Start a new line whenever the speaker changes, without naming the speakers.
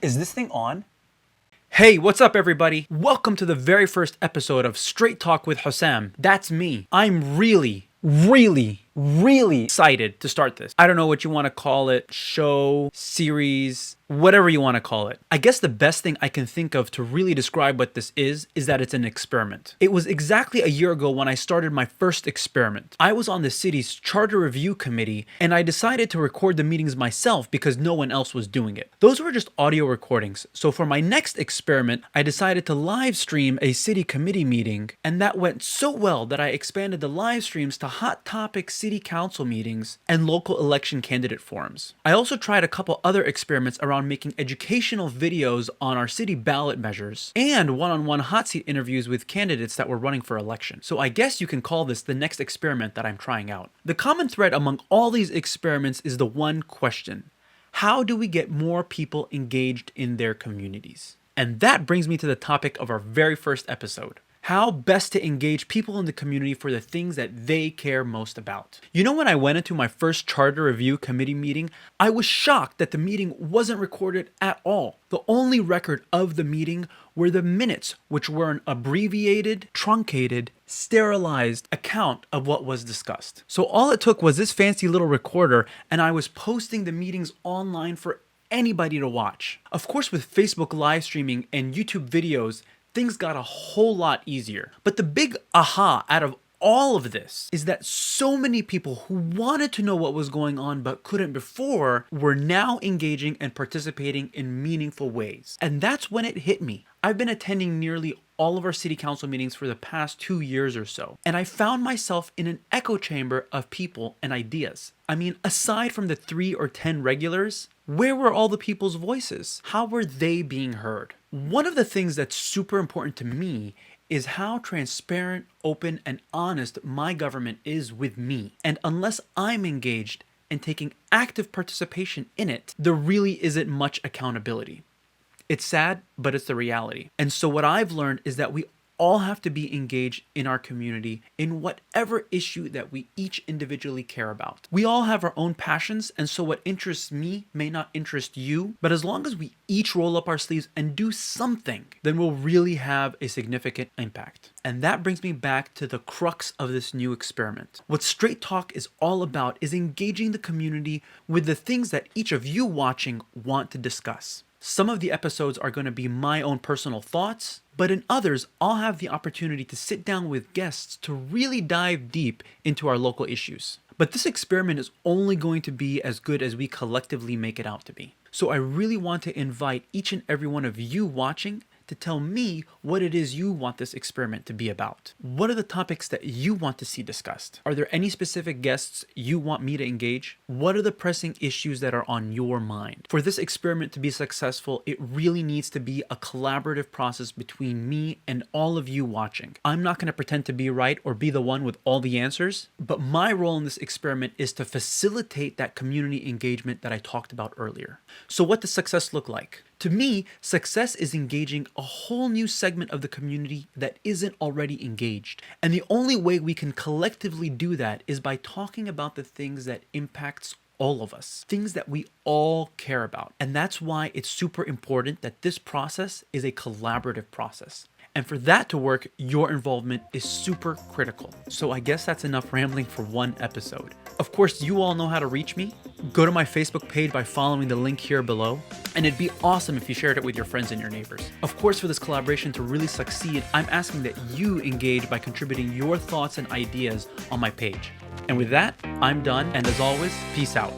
Is this thing on? Hey, what's up everybody? Welcome to the very first episode of Straight Talk with Hosam. That's me. I'm really excited to start this. I don't know what you want to call it, show, series, whatever you want to call it. I guess the best thing I can think of to really describe what this is that it's an experiment. It was exactly a year ago when I started my first experiment. I was on the city's charter review committee and I decided to record the meetings myself because no one else was doing it. Those were just audio recordings. So for my next experiment, I decided to live stream a city committee meeting, and that went so well that I expanded the live streams to hot topic city council meetings and local election candidate forums. I also tried a couple other experiments around making educational videos on our city ballot measures and one-on-one hot seat interviews with candidates that were running for election. So I guess you can call this the next experiment that I'm trying out. The common thread among all these experiments is the one question: how do we get more people engaged in their communities? And that brings me to the topic of our very first episode: how best to engage people in the community for the things that they care most about. You know, when I went into my first charter review committee meeting, I was shocked that the meeting wasn't recorded at all. The only record of the meeting were the minutes, which were an abbreviated, truncated, sterilized account of what was discussed. So all it took was this fancy little recorder, and I was posting the meetings online for anybody to watch. Of course, with Facebook live streaming and YouTube videos, things got a whole lot easier. But the big aha out of all of this is that so many people who wanted to know what was going on but couldn't before were now engaging and participating in meaningful ways. And that's when it hit me. I've been attending nearly all of our city council meetings for the past 2 years or so, and I found myself in an echo chamber of people and ideas. I mean, aside from the 3 or 10 regulars, where were all the people's voices? How were they being heard? One of the things that's super important to me is how transparent, open, and honest my government is with me. And unless I'm engaged and taking active participation in it, there really isn't much accountability. It's sad, but it's the reality. And so what I've learned is that we all have to be engaged in our community in whatever issue that we each individually care about. We all have our own passions, and so what interests me may not interest you, but as long as we each roll up our sleeves and do something, then we'll really have a significant impact. And that brings me back to the crux of this new experiment. What Straight Talk is all about is engaging the community with the things that each of you watching want to discuss. Some of the episodes are going to be my own personal thoughts, but in others, I'll have the opportunity to sit down with guests to really dive deep into our local issues. But this experiment is only going to be as good as we collectively make it out to be. So I really want to invite each and every one of you watching to tell me what it is you want this experiment to be about. What are the topics that you want to see discussed? Are there any specific guests you want me to engage? What are the pressing issues that are on your mind? For this experiment to be successful, it really needs to be a collaborative process between me and all of you watching. I'm not going to pretend to be right or be the one with all the answers, but my role in this experiment is to facilitate that community engagement that I talked about earlier. So what does success look like? To me, success is engaging a whole new segment of the community that isn't already engaged. And the only way we can collectively do that is by talking about the things that impacts all of us, things that we all care about. And that's why it's super important that this process is a collaborative process. And for that to work, your involvement is super critical. So I guess that's enough rambling for one episode. Of course, you all know how to reach me. Go to my Facebook page by following the link here below. And it'd be awesome if you shared it with your friends and your neighbors. Of course, for this collaboration to really succeed, I'm asking that you engage by contributing your thoughts and ideas on my page. And with that, I'm done. And as always, peace out.